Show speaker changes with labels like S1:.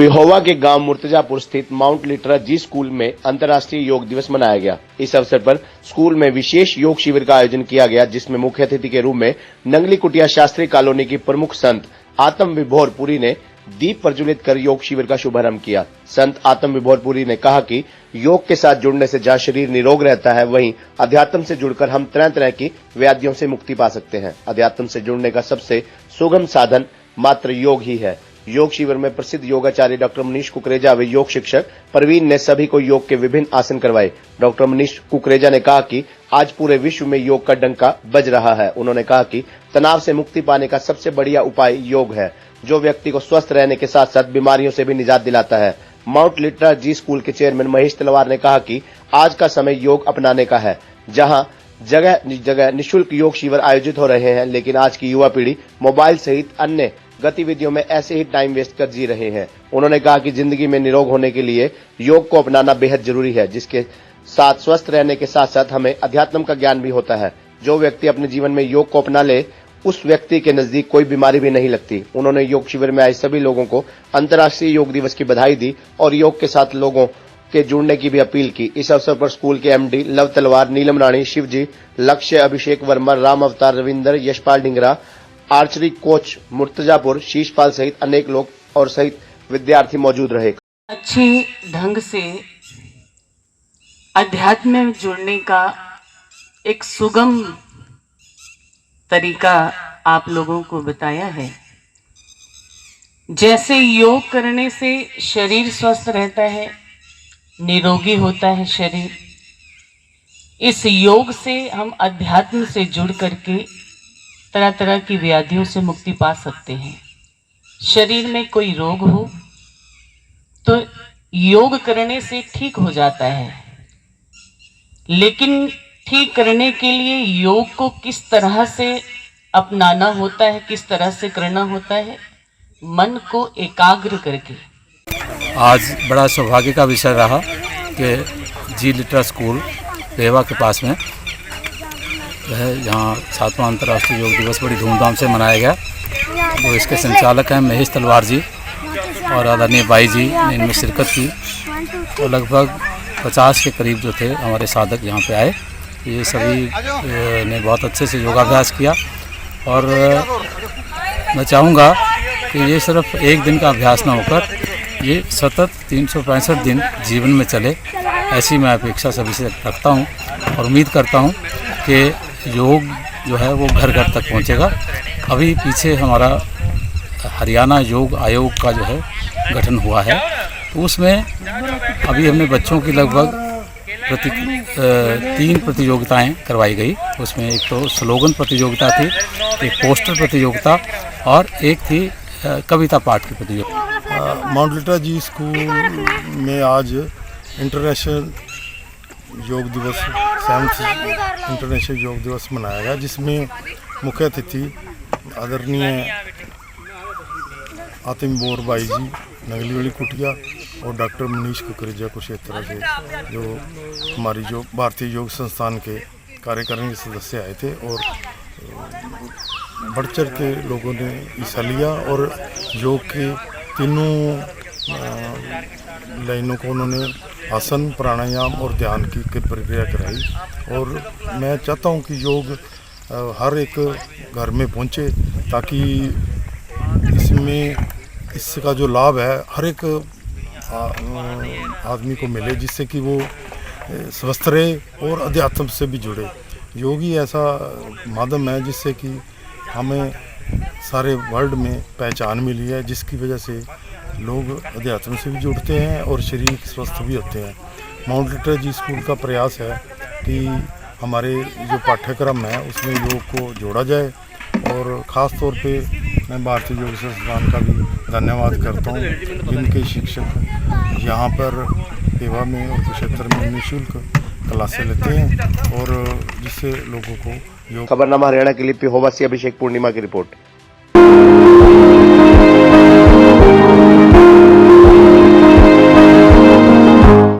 S1: पिहोवा के गांव मुर्तजापुर स्थित माउंट लिटरा जी स्कूल में अंतर्राष्ट्रीय योग दिवस मनाया गया। इस अवसर पर स्कूल में विशेष योग शिविर का आयोजन किया गया, जिसमें मुख्य अतिथि के रूप में नंगली कुटिया शास्त्री कॉलोनी की प्रमुख संत आत्म विभोर पुरी ने दीप प्रज्वलित कर योग शिविर का शुभारंभ किया। संत आत्म विभोर पुरी ने कहा कि योग के साथ जुड़ने से जहाँ शरीर निरोग रहता है, वहीं अध्यात्म से जुड़कर हम तरह तरह की व्याधियों से मुक्ति पा सकते हैं। अध्यात्म से जुड़ने का सबसे सुगम साधन मात्र योग ही है। योग शिविर में प्रसिद्ध योगाचार्य डॉक्टर मनीष कुकरेजा व योग शिक्षक प्रवीण ने सभी को योग के विभिन्न आसन करवाए। डॉक्टर मनीष कुकरेजा ने कहा कि आज पूरे विश्व में योग का डंका बज रहा है। उन्होंने कहा कि तनाव से मुक्ति पाने का सबसे बढ़िया उपाय योग है, जो व्यक्ति को स्वस्थ रहने के साथ साथ बीमारियों से भी निजात दिलाता है। माउंट लिटरा जी स्कूल के चेयरमैन महेश तलवार ने कहा कि आज का समय योग अपनाने का है, जहां जगह जगह निःशुल्क योग शिविर आयोजित हो रहे हैं, लेकिन आज की युवा पीढ़ी मोबाइल सहित अन्य गतिविधियों में ऐसे ही टाइम वेस्ट कर जी रहे हैं। उन्होंने कहा कि जिंदगी में निरोग होने के लिए योग को अपनाना बेहद जरूरी है, जिसके साथ स्वस्थ रहने के साथ साथ हमें अध्यात्म का ज्ञान भी होता है। जो व्यक्ति अपने जीवन में योग को अपना ले, उस व्यक्ति के नजदीक कोई बीमारी भी नहीं लगती। उन्होंने योग शिविर में आए सभी लोगों को अंतर्राष्ट्रीय योग दिवस की बधाई दी और योग के साथ लोगों के जुड़ने की भी अपील की। इस अवसर पर स्कूल के एमडी लव तलवार, नीलम रानी, शिवजी, लक्ष्य, अभिषेक वर्मा, राम अवतार, रविंदर, यशपाल डिंगरा, आर्चरी कोच मुर्तजापुर, शीशपाल सहित अनेक लोग और सहित विद्यार्थी मौजूद रहे।
S2: अच्छे ढंग से अध्यात्म में जुड़ने का एक सुगम तरीका आप लोगों को बताया है। जैसे योग करने से शरीर स्वस्थ रहता है, निरोगी होता है शरीर, इस योग से हम अध्यात्म से जुड़ करके तरह तरह की व्याधियों से मुक्ति पा सकते हैं। शरीर में कोई रोग हो तो योग करने से ठीक हो जाता है, लेकिन ठीक करने के लिए योग को किस तरह से अपनाना होता है, किस तरह से करना होता है, मन को एकाग्र करके।
S3: आज बड़ा सौभाग्य का विषय रहा कि जी लिटरा स्कूल रेवा के पास में है, यहाँ 7वां अंतर्राष्ट्रीय योग दिवस बड़ी धूमधाम से मनाया गया। जो इसके संचालक हैं महेश तलवार जी और आदरणीय भाई जी ने इनमें शिरकत की और लगभग 50 के करीब जो थे हमारे साधक यहाँ पे आए। ये सभी ने बहुत अच्छे से योगाभ्यास किया और मैं चाहूँगा कि ये सिर्फ एक दिन का अभ्यास ना होकर ये सतत 365 दिन जीवन में चले, ऐसी मैं अपेक्षा सभी से रखता हूँ और उम्मीद करता हूँ कि योग जो है वो घर घर तक पहुँचेगा। अभी पीछे हमारा हरियाणा योग आयोग का जो है गठन हुआ है, तो उसमें अभी हमने बच्चों की लगभग 3 प्रतियोगिताएं करवाई गई। उसमें एक तो स्लोगन प्रतियोगिता थी, एक पोस्टर प्रतियोगिता और एक थी कविता पाठ की प्रतियोगिता।
S4: माउंट लिटरा जी स्कूल में आज इंटरनेशनल योग दिवस 7th इंटरनेशनल योग दिवस मनाया गया, जिसमें मुख्य अतिथि आदरणीय आत्म विभोर भाई जी, नंगली कुटिया और डॉक्टर मनीष कुकरेजा कुरुक्षेत्र से, जो हमारी जो भारतीय योग संस्थान के कार्यकारिणी के सदस्य आए थे, और बढ़ चढ़ के लोगों ने हिस्सा लिया और योग के तीनों लाइनों को उन्होंने आसन, प्राणायाम और ध्यान की प्रक्रिया कराई। और मैं चाहता हूं कि योग हर एक घर में पहुंचे, ताकि इसका जो लाभ है हर एक आदमी को मिले, जिससे कि वो स्वस्थ रहे और अध्यात्म से भी जुड़े। योग ही ऐसा माध्यम है जिससे कि हमें सारे वर्ल्ड में पहचान मिली है, जिसकी वजह से लोग अध्यात्म से भी जुड़ते हैं और शरीर स्वस्थ भी होते हैं। माउंट लिटरा जी स्कूल का प्रयास है कि हमारे जो पाठ्यक्रम है उसमें योग को जोड़ा जाए, और ख़ास तौर पे मैं भारतीय योग संस्थान का भी धन्यवाद करता हूँ, जिनके शिक्षक यहाँ पर सेवा में और कुरुक्षेत्र में निःशुल्क क्लासें लेते हैं और जिससे लोगों को योग।
S1: खबरनामा हरियाणा के लिए पिहोवा से अभिषेक पूर्णिमा की रिपोर्ट।